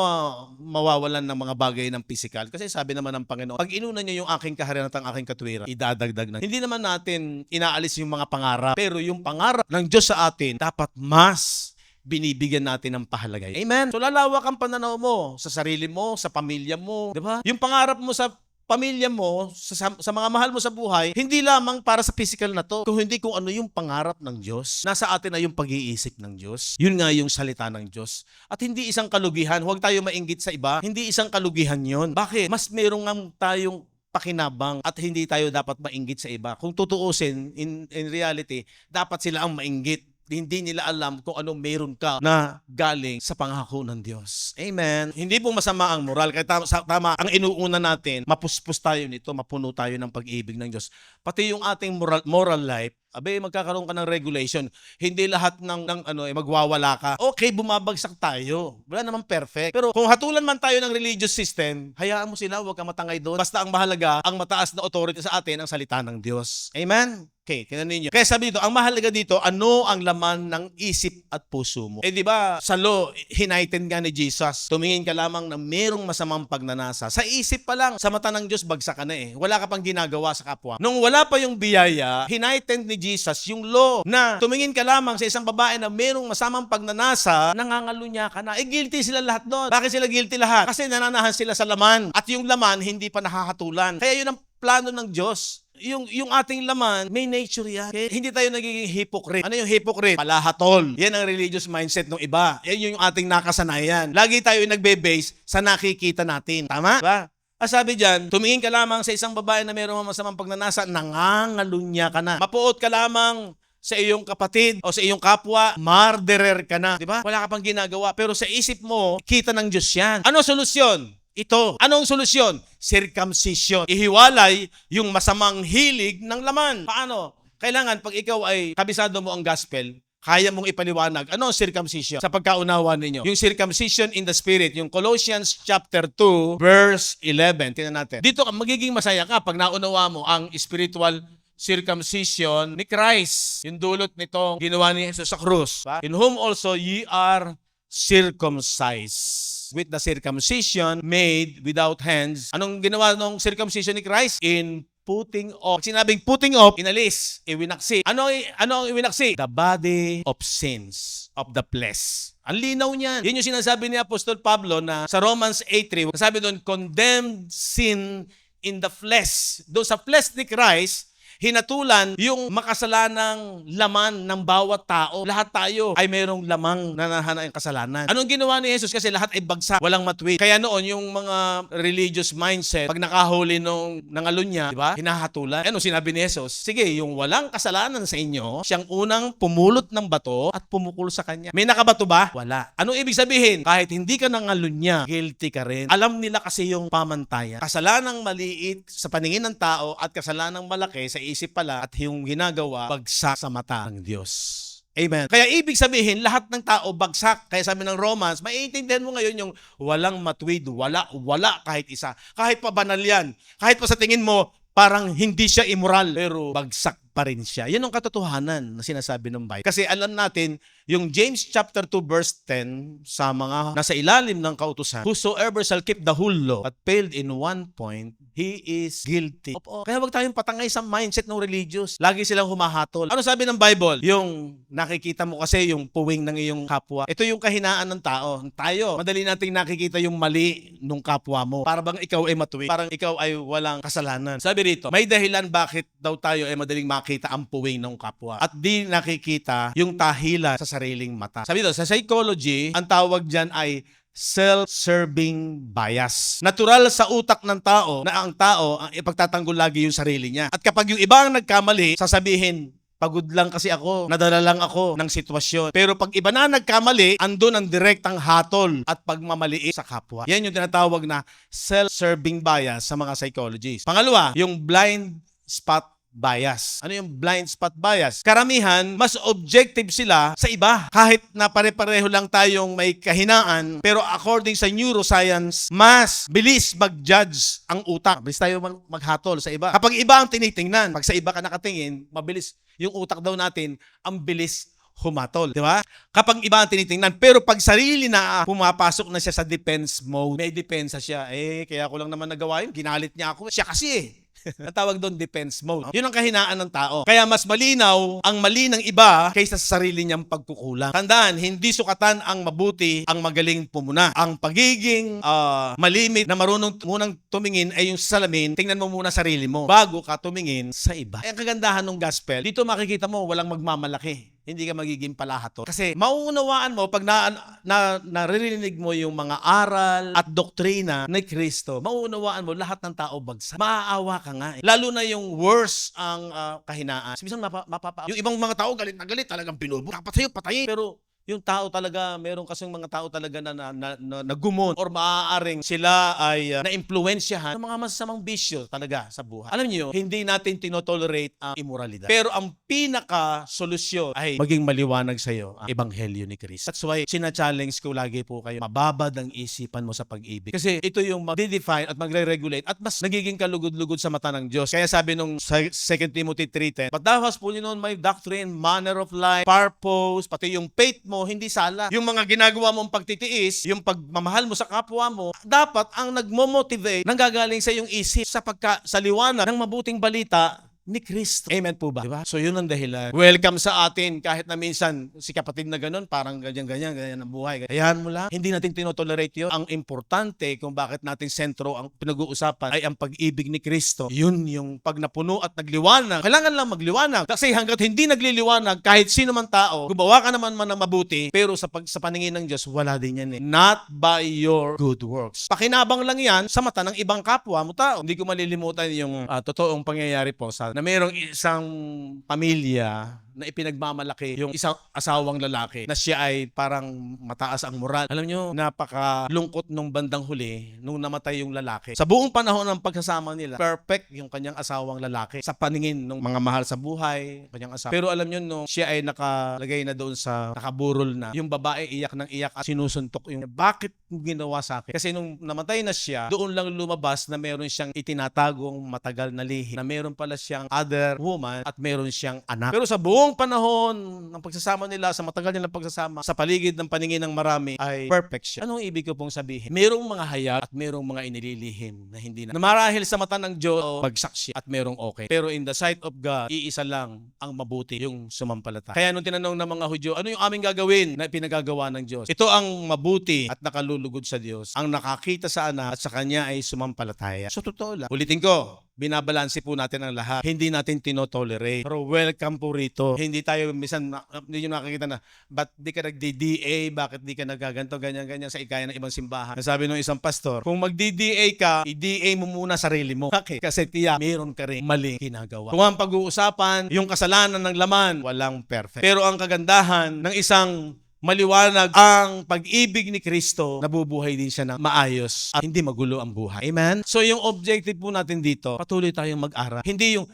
mawawalan ng mga bagay ng physical. Kasi sabi naman ng Panginoon, pag inunan niyo yung aking kaharian at ang aking katwiran, idadagdag na. Hindi naman natin inaalis yung mga pangarap, pero yung pangarap ng Diyos sa atin, dapat mas binibigyan natin ng pahalagay. Amen? So lalawak ang pananaw mo sa sarili mo, sa pamilya mo, di ba? Yung pangarap mo sa pamilya mo, sa mga mahal mo sa buhay, hindi lamang para sa physical na to, kung hindi kung ano yung pangarap ng Diyos. Nasa atin na yung pag-iisip ng Diyos. Yun nga yung salita ng Diyos. At hindi isang kalugihan, huwag tayo mainggit sa iba, hindi isang kalugihan yon. Bakit? Mas meron nga tayong pakinabang at hindi tayo dapat mainggit sa iba. Kung tutuusin, in reality, dapat sila ang mainggit. Hindi nila alam kung ano meron ka na galing sa pangako ng Diyos. Amen. Hindi po masama ang moral. Kaya tama ang inuuna natin, mapuspos tayo nito, mapuno tayo ng pag-ibig ng Diyos. Pati yung ating moral life, magkakaroon ka ng regulation. Hindi lahat ng magwawala ka. Okay, bumabagsak tayo. Wala namang perfect. Pero kung hatulan man tayo ng religious system, hayaan mo sila, huwag kang matangay doon. Basta ang mahalaga, ang mataas na authority sa atin, ang salita ng Diyos. Amen? Okay, tingnan ninyo. Kaya sabi dito, ang mahalaga dito, ano ang laman ng isip at puso mo? Di ba, sa law, hinaitin ka ni Jesus. Tumingin ka lamang na merong masamang pagnanasa. Sa isip pa lang, sa mata ng Diyos, bagsak ka na eh. Wala ka pang ginagawa sa kapwa. Nung wala pa yung biyaya, hinaitin ni Jesus yung law na tumingin ka lamang sa isang babae na merong masamang pagnanasa, nangangalunya ka na. Guilty sila lahat doon. Bakit sila guilty lahat? Kasi nananahan sila sa laman. At yung laman, hindi pa nakakatulan. Kaya yun ang plano ng Diyos. Yung ating laman, may nature yan. Okay? Hindi tayo nagiging hypocrite. Ano yung hypocrite? Palahatol. Yan ang religious mindset ng iba. Yan yung ating nakasanayan. Lagi tayo nagbe-base sa nakikita natin. Tama? Diba? Sabi dyan, tumingin ka lamang sa isang babae na mayroong masamang pagnanasa, nangangalunya ka na. Mapuot ka lamang sa iyong kapatid o sa iyong kapwa, murderer ka na. Diba? Wala ka pang ginagawa. Pero sa isip mo, kita ng Diyos yan. Ano solusyon? Ito. Anong solusyon? Circumcision. Ihiwalay yung masamang hilig ng laman. Paano? Kailangan pag ikaw ay kabisado mo ang gospel, kaya mong ipaliwanag. Ano ang circumcision? Sa pagkaunawa ninyo. Yung circumcision in the spirit, yung Colossians chapter 2, verse 11. Tingnan natin. Dito magiging masaya ka pag naunawa mo ang spiritual circumcision ni Christ. Yung dulot nitong ginawa ni Jesus sa krus. In whom also ye are circumcised with the circumcision made without hands. Anong ginawa ng circumcision ni Christ? In putting off. Sinabing putting off, inalis, iwinaksi. Ano ang iwinaksi? The body of sins of the flesh. Ang linaw niyan. Yan yung sinasabi ni Apostol Pablo na sa Romans 8:3, sabi doon, condemned sin in the flesh. Doon sa flesh ni Christ, hinatulan yung makasalanang laman ng bawat tao. Lahat tayo ay mayroong lamang nanahana ng kasalanan. Anong ginawa ni Jesus? Kasi lahat ay bagsak, walang matwid. Kaya noon, yung mga religious mindset, pag nakahuli nung nangalunya, di ba? Hinahatulan. Ano sinabi ni Jesus? Sige, yung walang kasalanan sa inyo, siyang unang pumulot ng bato at pumukul sa kanya. May nakabato ba? Wala. Anong ibig sabihin? Kahit hindi ka nangalunya, guilty ka rin. Alam nila kasi yung pamantayan. Kasalanang maliit sa paningin ng tao at kasalanang malaki sa isip pala at yung ginagawa, bagsak sa mata ng Diyos. Amen. Kaya ibig sabihin, lahat ng tao bagsak. Kaya sabi ng Romans, maiintindihan mo ngayon yung walang matwid, wala kahit isa. Kahit pa banal yan. Kahit pa sa tingin mo, parang hindi siya immoral, pero bagsak pa rin siya. Yan ang katotohanan na sinasabi ng Bible. Kasi alam natin, yung James chapter 2 verse 10, sa mga nasa ilalim ng kautusan, whosoever shall keep the whole law but failed in one point, he is guilty. Kaya wag tayong patangay sa mindset ng religious. Lagi silang humahatol. Ano sabi ng Bible? Yung nakikita mo kasi yung puwing ng iyong kapwa. Ito yung kahinaan ng tao. Tayo, madali nating nakikita yung mali ng kapwa mo. Para bang ikaw ay matuwid. Parang ikaw ay walang kasalanan. Sabi rito, may dahilan bakit daw tayo ay madaling makita ang puwing ng kapwa. At di nakikita yung tahila sa sariling mata. Sabi dito, sa psychology, ang tawag dyan ay self-serving bias. Natural sa utak ng tao na ang tao ang ipagtatanggol lagi yung sarili niya. At kapag yung iba ang nagkamali, sasabihin, pagod lang kasi ako, nadala lang ako ng sitwasyon. Pero pag iba na nagkamali, andun ang direktang hatol at pagmamaliit sa kapwa. Yan yung tinatawag na self-serving bias sa mga psychologists. Pangalawa, yung blind spot bias. Ano yung blind spot bias? Karamihan, mas objective sila sa iba. Kahit na pare-pareho lang tayong may kahinaan, pero according sa neuroscience, mas bilis mag-judge ang utak. Bilis tayo maghatol sa iba. Kapag iba ang tinitingnan, pag sa iba ka nakatingin, mabilis yung utak daw natin, ang bilis humatol, di ba? Kapag iba ang tinitingnan, pero pag sarili na pumapasok na siya sa defense mode, may depensa siya. Kaya ko lang naman nagawa yun, ginalit niya ako. Siya kasi Ang tawag doon, defense mode. Yun ang kahinaan ng tao. Kaya mas malinaw ang mali ng iba kaysa sa sarili niyang pagkukulang. Tandaan, hindi sukatan ang mabuti ang magaling pumuna. Ang pagiging malimit na marunong munang tumingin ay yung salamin, tingnan mo muna sarili mo bago ka tumingin sa iba. Ang kagandahan ng gospel, dito makikita mo walang magmamalaki. Hindi ka magiging palahato. Kasi mauunawaan mo pag naririnig mo yung mga aral at doktrina ni Kristo, mauunawaan mo lahat ng tao bagsak. Maaawa ka nga. Lalo na yung worse ang kahinaan. Minsan yung ibang mga tao galit na galit, talagang pinubo. Patayin. Pero yung tao talaga, meron kasing mga tao talaga na gumon or maaaring sila ay na-impluensyahan ng mga masasamang bisyo talaga sa buhay. Alam niyo, hindi natin tinotolerate ang immoralidad. Pero ang pinaka-solusyon ay maging maliwanag sa iyo ang ebanghelyo ni Kristo. That's why sina-challenge ko lagi po kayo, mababad ang isipan mo sa pag-ibig. Kasi ito yung mag-define at magre-regulate at mas nagiging kalugod-lugod sa mata ng Diyos. Kaya sabi nung 2 Timothy 3:10, "But thou hast fully known my doctrine, manner of life, purpose, pati yung faith mo, hindi sala." Yung mga ginagawa mong pagtitiis, yung pagmamahal mo sa kapwa mo, dapat ang nagmo-motivate, nanggagaling sa iyong isip sa liwanag ng mabuting balita ni Kristo. Amen po ba? Diba? So yun ang dahilan. Welcome sa atin kahit na minsan si kapatid na ganun, parang ganyan ang buhay. Hayaan mo lang. Hindi natin tinotolerate yun. Ang importante kung bakit natin sentro ang pinag-uusapan ay ang pag-ibig ni Kristo. Yun yung pag napuno at nagliwanag. Kailangan lang magliwanag. Kasi hanggat hindi nagliliwanag, kahit sino man tao, gumawa ka naman ng mabuti, pero sa paningin ng Diyos, wala din yan eh. Not by your good works. Pakinabang lang yan sa mata ng ibang kapwa mo tao. Hindi ko malilimutan yung totoong pangyayari po na mayroong isang pamilya na ipinagmamalaki yung isang asawang lalaki na siya ay parang mataas ang moral. Alam nyo, napakalungkot nung bandang huli nung namatay yung lalaki. Sa buong panahon ng pagsasama nila, perfect yung kanyang asawang lalaki sa paningin ng mga mahal sa buhay, kanyang asawa. Pero alam nyo, nung siya ay nakalagay na doon sa nakaburol na, yung babae iyak ng iyak at sinusuntok yung, bakit ginawa sa akin? Kasi nung namatay na siya, doon lang lumabas na meron siyang itinatagong matagal na lihi, na meron pala siyang other woman at meron siyang anak. Pero sa buong panahon ng pagsasama nila, sa matagal nilang pagsasama, sa paligid ng paningin ng marami, ay perfect siya. Anong ibig ko pong sabihin? Merong mga hayag at merong mga inililihim na hindi na marahil sa mata ng Diyos, bagsak siya at merong okay. Pero in the sight of God, iisa lang ang mabuti, yung sumampalataya. Kaya nung tinanong ng mga Hudyo, ano yung aming gagawin na pinagagawa ng Diyos? Ito ang mabuti at nakalulugod sa Diyos, ang nakakita sa anak at sa kanya ay sumampalataya. So totoo lang. Ulitin ko, binabalanse po natin ang lahat. Hindi natin tinotolerate. Pero welcome po rito. Hindi tayo, minsan, hindi nyo nakikita na, ba't di ka nag-DDA? Bakit di ka nagaganto? Ganyan sa ikaya ng ibang simbahan. Nasabi ng isang pastor, kung mag-DDA ka, i-DA mo muna sarili mo. Bakit? Kasi tiyak, meron ka rin maling ginagawa. Kung ang pag-uusapan, yung kasalanan ng laman, walang perfect. Pero ang kagandahan ng isang maliwanag ang pag-ibig ni Kristo, nabubuhay din siya ng maayos at hindi magulo ang buhay. Amen? So yung objective po natin dito, patuloy tayong mag-aral. Hindi yung,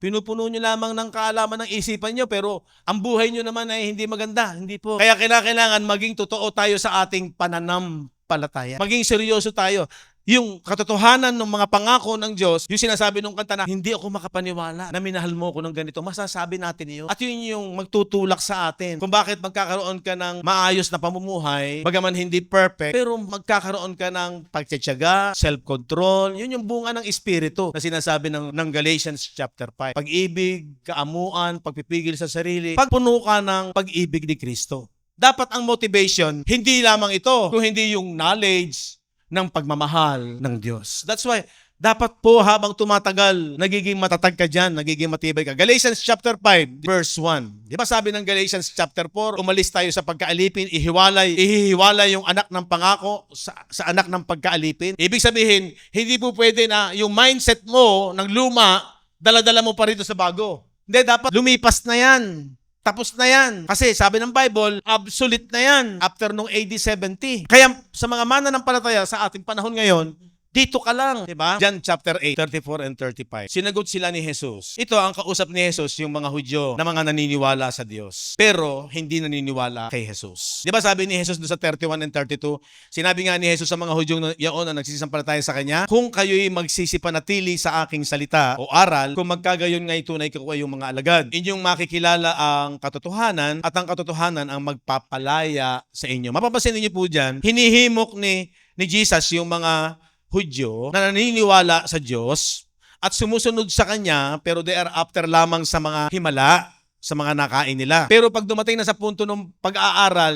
pinupuno nyo lamang ng kaalaman ng isipan nyo, pero ang buhay nyo naman ay hindi maganda. Hindi po. Kaya kailangan maging totoo tayo sa ating pananampalataya. Maging seryoso tayo. Yung katotohanan ng mga pangako ng Diyos, yung sinasabi ng kanta na, hindi ako makapaniwala na minahal mo ko ng ganito, masasabi natin yun. At yun yung magtutulak sa atin kung bakit magkakaroon ka ng maayos na pamumuhay, bagaman hindi perfect, pero magkakaroon ka ng pagtitiyaga, self-control, yun yung bunga ng Espiritu na sinasabi ng Galatians chapter 5. Pag-ibig, kaamuan, pagpipigil sa sarili, pagpuno ka ng pag-ibig ni Kristo. Dapat ang motivation, hindi lamang ito, kung hindi yung knowledge ng pagmamahal ng Diyos. That's why, dapat po habang tumatagal, nagiging matatag ka dyan, nagiging matibay ka. Galatians chapter 5, verse 1. Di ba sabi ng Galatians chapter 4, umalis tayo sa pagkaalipin, ihihiwalay yung anak ng pangako sa anak ng pagkaalipin. Ibig sabihin, hindi po pwede na yung mindset mo ng luma, dala-dala mo pa rito sa bago. Hindi, dapat lumipas na yan. Tapos na yan. Kasi sabi ng Bible, obsolete na yan after nung AD 70. Kaya sa mga mananampalataya sa ating panahon ngayon, dito ka lang, di ba? John chapter 8, 34 and 35. Sinagot sila ni Jesus. Ito ang kausap ni Jesus, yung mga Hudyo na mga naniniwala sa Diyos. Pero hindi naniniwala kay Jesus. Di ba sabi ni Jesus doon sa 31 and 32? Sinabi nga ni Jesus sa mga Hudyong yaon na nagsisisampalataya sa Kanya, kung kayo'y magsisipanatili sa aking salita o aral, kung magkagayon nga tunay ko yung mga alagad, inyong makikilala ang katotohanan at ang katotohanan ang magpapalaya sa inyo. Mapapansin niyo po dyan, hinihimok ni Jesus yung mga Hudyo na naniniwala sa Diyos at sumusunod sa Kanya, pero they are after lamang sa mga himala, sa mga nakain nila. Pero pag dumating na sa punto ng pag-aaral,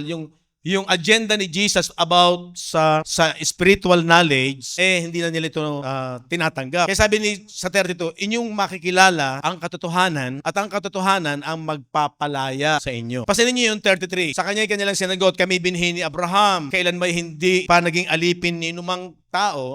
yung agenda ni Jesus about sa spiritual knowledge, hindi na nila ito tinatanggap. Kaya sabi sa 32, inyong makikilala ang katotohanan at ang katotohanan ang magpapalaya sa inyo. Pansinin niyo yung 33. Sa kanya kanilang sinagot, kami binhi ni Abraham, kailan may hindi pa naging alipin ni inumang tao,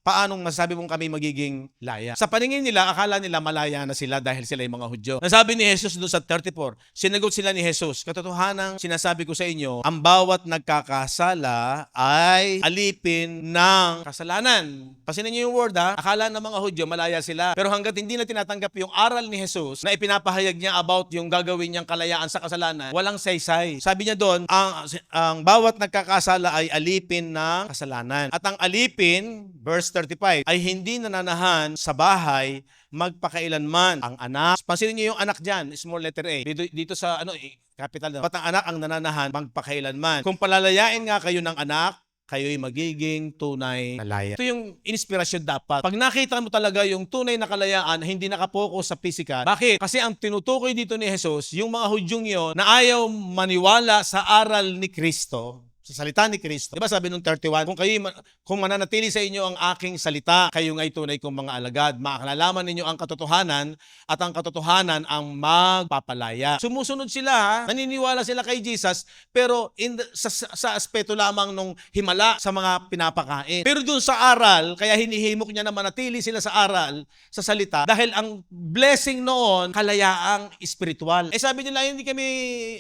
paanong masasabi mong kami magiging laya? Sa paningin nila, akala nila malaya na sila dahil sila yung mga Hudyo. Nasabi ni Jesus doon sa 34, sinagot sila ni Jesus, katotohanang sinasabi ko sa inyo, ang bawat nagkakasala ay alipin ng kasalanan. Pasinin niyo yung word akala ng mga Hudyo malaya sila. Pero hanggat hindi na tinatanggap yung aral ni Jesus na ipinapahayag niya about yung gagawin niyang kalayaan sa kasalanan, walang saysay. Sabi niya doon, ang bawat nagkakasala ay alipin ng kasalanan. At ang alipin, verse 35, ay hindi nananahan sa bahay magpakailanman ang anak. Pansinin niyo yung anak dyan, small letter A. Dito sa capital na. Ang anak ang nananahan magpakailanman. Kung palalayain nga kayo ng anak, kayo'y magiging tunay na laya. Ito yung inspirasyon dapat. Pag nakita mo talaga yung tunay na kalayaan, hindi nakapokus sa physical. Bakit? Kasi ang tinutukoy dito ni Jesus, yung mga Hudyong yun na ayaw maniwala sa aral ni Kristo, sa salita ni Kristo. Diba sabi nung 31, kung mananatili sa inyo ang aking salita, kayo nga'y tunay kong mga alagad. Makakalaman ninyo ang katotohanan at ang katotohanan ang magpapalaya. Sumusunod sila, naniniwala sila kay Jesus, pero sa aspeto lamang nung himala sa mga pinapakain. Pero dun sa aral, kaya hinihimok niya na manatili sila sa aral, sa salita, dahil ang blessing noon, kalayaang espiritual. Sabi nila, hindi kami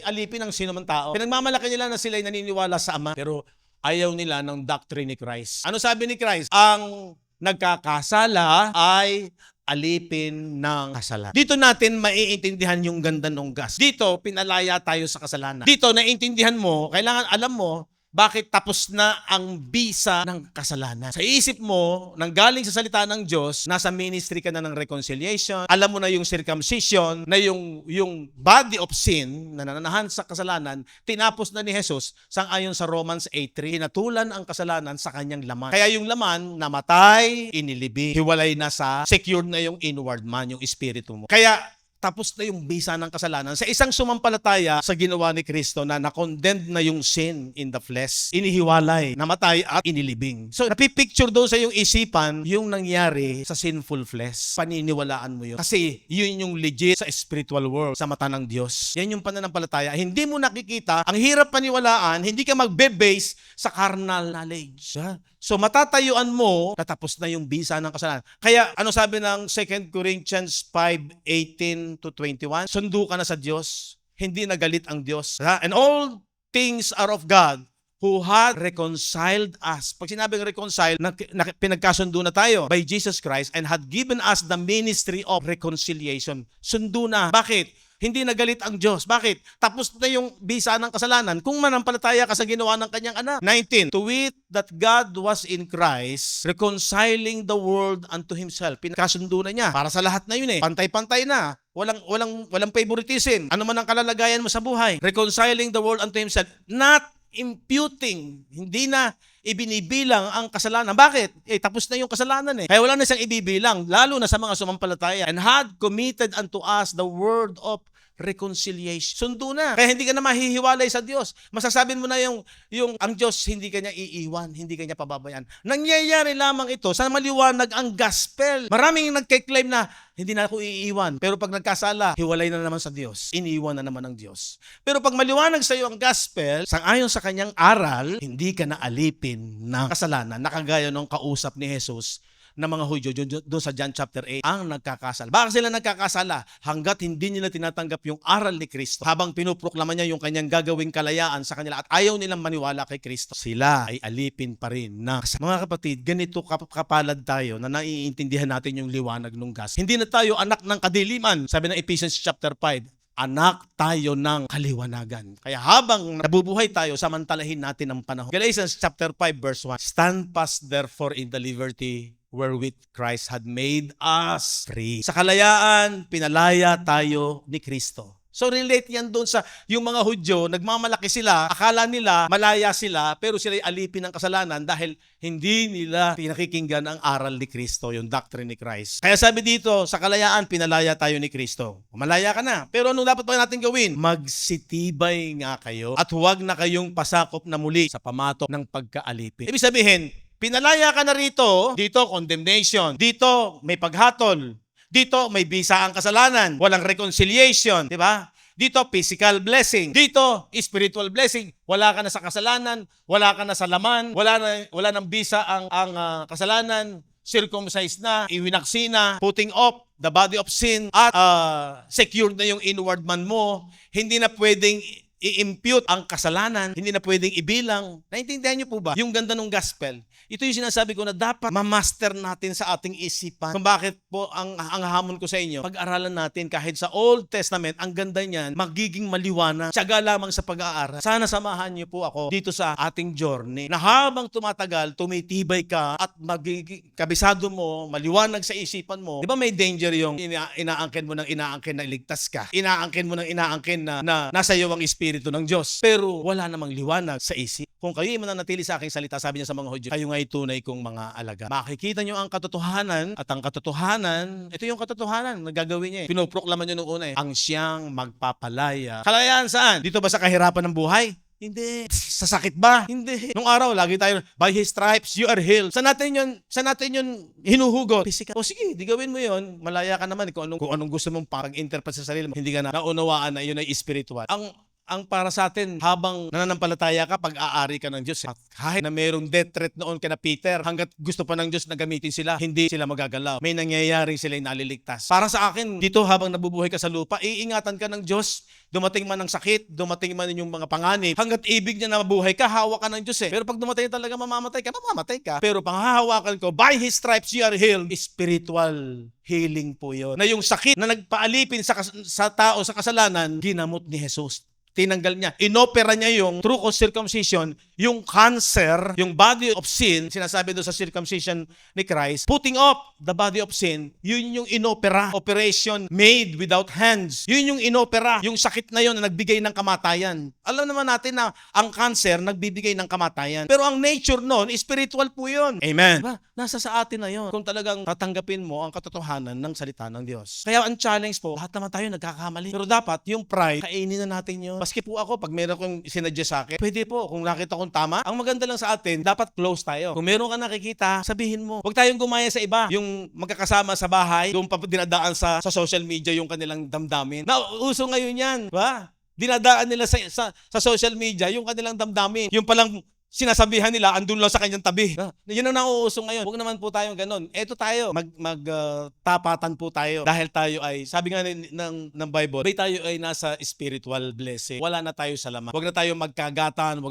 alipin ng sino man tao. Pinagmamalaki nila na sila'y naniniwala sa Ama, pero ayaw nila ng doctrine ni Christ. Ano sabi ni Christ? Ang nagkakasala ay alipin ng kasalanan. Dito natin maiintindihan yung ganda ng gas. Dito, pinalaya tayo sa kasalanan. Dito, naiintindihan mo, kailangan alam mo, bakit tapos na ang bisa ng kasalanan. Sa isip mo, nanggaling sa salita ng Diyos, nasa ministry ka na ng reconciliation, alam mo na yung circumcision, na yung body of sin, na nananahan sa kasalanan, tinapos na ni Jesus, sang-ayon sa Romans 8:3, hinatulan ang kasalanan sa kanyang laman. Kaya yung laman, namatay, inilibing, hiwalay na secure na yung inward man, yung espiritu mo. Kaya, tapos na yung bisa ng kasalanan. Sa isang sumampalataya sa ginawa ni Kristo na na-condemned na yung sin in the flesh, inihiwalay, namatay at inilibing. So, napipicture doon sa iyong isipan yung nangyari sa sinful flesh. Paniniwalaan mo yun. Kasi yun yung legit sa spiritual world, sa mata ng Diyos. Yan yung pananampalataya. Hindi mo nakikita, ang hirap paniwalaan, hindi ka magbe-base sa carnal knowledge. So matatayuan mo, natapos na yung bisa ng kasalanan. Kaya ano sabi ng 2 Corinthians 5:18-21? Sundo ka na sa Diyos, hindi nagalit ang Diyos. And all things are of God who had reconciled us. Pag sinabing reconcile, pinagkasundo na tayo by Jesus Christ and had given us the ministry of reconciliation. Sundo na. Bakit? Hindi nagalit ang Diyos. Bakit? Tapos na yung bisa ng kasalanan kung manampalataya ka sa ginawa ng kanyang anak. 19. To wit that God was in Christ, reconciling the world unto Himself. Pinakasundo na niya. Para sa lahat na yun Pantay-pantay na. Walang favoritism. Ano man ang kalalagayan mo sa buhay. Reconciling the world unto Himself. Not imputing. Hindi na ibinibilang ang kasalanan. Bakit? Tapos na yung kasalanan Kaya wala na siyang ibibilang, lalo na sa mga sumampalataya. And had committed unto us the word of reconciliation. Sundo na. Kaya hindi ka na mahihiwalay sa Diyos. Masasabin mo na yung ang Diyos hindi ka niya iiwan, hindi ka niya pababayaan. Nangyayari lamang ito sa maliwanag ang gospel. Maraming nagke-claim na hindi na ako iiwan. Pero pag nagkasala, hiwalay na naman sa Diyos. Iniiwan na naman ng Diyos. Pero pag maliwanag sa iyo ang gospel, sangayon sa kanyang aral, hindi ka na alipin ng kasalanan. Nakagaya ng kausap ni Jesus na mga Hudyo doon sa John chapter 8 ang nagkakasala. Bakit sila nagkakasala? Hanggat hindi nila tinatanggap yung aral ni Kristo. Habang pinuproklama niya yung kanyang gagawing kalayaan sa kanila at ayaw nilang maniwala kay Kristo, sila ay alipin pa rin na mga kapatid, ganito kapalad tayo na naiintindihan natin yung liwanag ng gas. Hindi na tayo anak ng kadiliman. Sabi ng Ephesians chapter 5, anak tayo ng kaliwanagan. Kaya habang nabubuhay tayo, samantalahin natin ang panahon. Galatians chapter 5 verse 1, stand fast therefore in the liberty wherewith Christ had made us free. Sa kalayaan, pinalaya tayo ni Kristo. So relate yan doon sa yung mga Hudyo, nagmamalaki sila, akala nila malaya sila, pero sila'y alipin ng kasalanan dahil hindi nila pinakikinggan ang aral ni Kristo, yung doctrine ni Christ. Kaya sabi dito, sa kalayaan, pinalaya tayo ni Kristo. Malaya ka na. Pero anong dapat pa natin gawin? Magsitibay nga kayo at huwag na kayong pasakop na muli sa pamatok ng pagkaalipin. Ibig sabihin, pinalaya ka na rito, dito condemnation, dito may paghatol, dito may bisa ang kasalanan, walang reconciliation, di ba? Dito physical blessing, dito spiritual blessing. Wala ka na sa kasalanan, wala ka na sa laman, wala nang bisa ang kasalanan, circumcised na, iwinaksi na, putting off the body of sin at secured na yung inward man mo. Hindi na pwedeng i-impute ang kasalanan, hindi na pwedeng ibilang. Naintindihan niyo po ba? Yung ganda ng gospel. Ito yung sinasabi ko na dapat ma-master natin sa ating isipan. Kung bakit po ang hamon ko sa inyo, pag-aralan natin kahit sa Old Testament, ang ganda niyan, magiging maliwanag. Tiyaga lamang sa pag-aaral. Sana samahan niyo po ako dito sa ating journey na habang tumatagal, tumitibay ka at magiging kabisado mo, maliwanag sa isipan mo. Di ba may danger yung inaangkin mo ng inaangkin na iligtas ka? Inaangkin mo ng inaangkin na nasa iyo ang Espiritu ng Diyos. Pero wala namang liwanag sa isip. Kung kayo ay mananatili sa aking salita, sabi niya sa mga Hudyo, kayo nga'y tunay kong mga alaga. Makikita niyo ang katotohanan at ang katotohanan, ito yung katotohanan na gagawin niya. Pinoproklaman niyo nung una ang siyang magpapalaya. Kalayaan saan? Dito ba sa kahirapan ng buhay? Hindi. Sa sakit ba? Hindi. Nung araw, lagi tayo, by His stripes, you are healed. Sa natin yun hinuhugot. Physical. O sige, di gawin mo yun. Malaya ka naman kung anong gusto mong pag-interpret sa sarili mo. Hindi ka na naunawaan na yun ay spiritual. Ang para sa atin, habang nananampalataya ka, pag-aari ka ng Diyos. At kahit na mayroong death threat noon kina Peter, hanggat gusto pa ng Diyos na gamitin sila, hindi sila magagalaw. May nangyayaring sila'y naliligtas. Para sa akin, dito habang nabubuhay ka sa lupa, iingatan ka ng Diyos. Dumating man ang sakit, dumating man yung mga panganib. Hanggat ibig niya na mabuhay ka, hawak ka ng Diyos eh. Pero pag dumating talaga mamamatay ka. Pero panghahawakan ko, by His stripes you are healed. Spiritual healing po yun. Na yung sakit na nagpaalipin sa tao sa kasalanan, ginamot ni Jesus. Tinanggal niya. Inopera niya yung through circumcision, yung cancer, yung body of sin, sinasabi doon sa circumcision ni Christ, putting off the body of sin, yun yung inopera. Operation made without hands. Yun yung inopera. Yung sakit na yun na nagbigay ng kamatayan. Alam naman natin na ang cancer nagbibigay ng kamatayan. Pero ang nature nun, spiritual po yun. Amen. Diba? Nasa sa atin na yun. Kung talagang tatanggapin mo ang katotohanan ng salita ng Diyos. Kaya ang challenge po, lahat naman tayo nagkakamali. Pero dapat yung pride, kainin na natin yun. Maski po ako, pag meron kong sinadya sa akin, pwede po, kung nakita kong tama, ang maganda lang sa atin, dapat close tayo. Kung meron ka nakikita, sabihin mo. Huwag tayong gumaya sa iba. Yung magkakasama sa bahay, yung dinadaan sa social media yung kanilang damdamin. Uso ngayon yan, ba? Dinadaan nila sa social media yung kanilang damdamin. Yung palang sinasabihan nila, andun lang sa kanyang tabi. Yun ang nauuso ngayon. Huwag naman po tayong ganun. Eto tayo, tapatan po tayo. Dahil tayo ay, sabi nga ng Bible, tayo ay nasa spiritual blessing. Wala na tayo sa laman. Huwag na tayo magkagatan,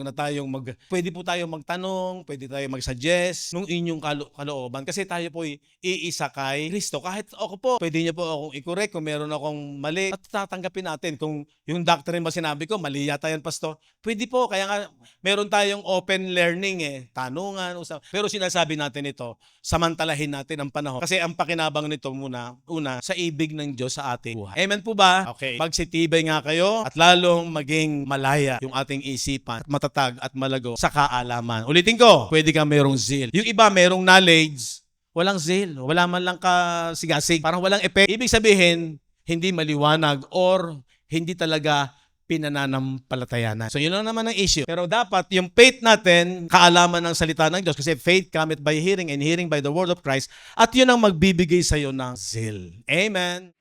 pwede po tayo magtanong, pwede tayo mag-suggest nung inyong kalooban. Kasi tayo po iisa kay Kristo. Kahit ako po, pwede niyo po akong i-correct kung meron akong mali. At tatanggapin natin kung yung doctrine ba sinabi ko, mali yata yan, pastor. Pwede po, kaya nga meron tayong open learning tanungan, usap. Pero sinasabi natin ito, samantalahin natin ang panahon. Kasi ang pakinabang nito una, sa ibig ng Diyos sa ating buhay. Amen po ba? Okay. Magsitibay nga kayo at lalong maging malaya yung ating isipan, matatag at malago sa kaalaman. Ulitin ko, pwede kang merong zeal. Yung iba merong knowledge, walang zeal. Wala man lang kasigasig. Parang walang effect. Ibig sabihin, hindi maliwanag or hindi talaga pinananampalatayanan. So yun lang naman ang issue. Pero dapat yung faith natin, kaalaman ng salita ng Diyos, kasi faith cometh by hearing and hearing by the word of Christ, at yun ang magbibigay sa iyo ng zeal. Amen.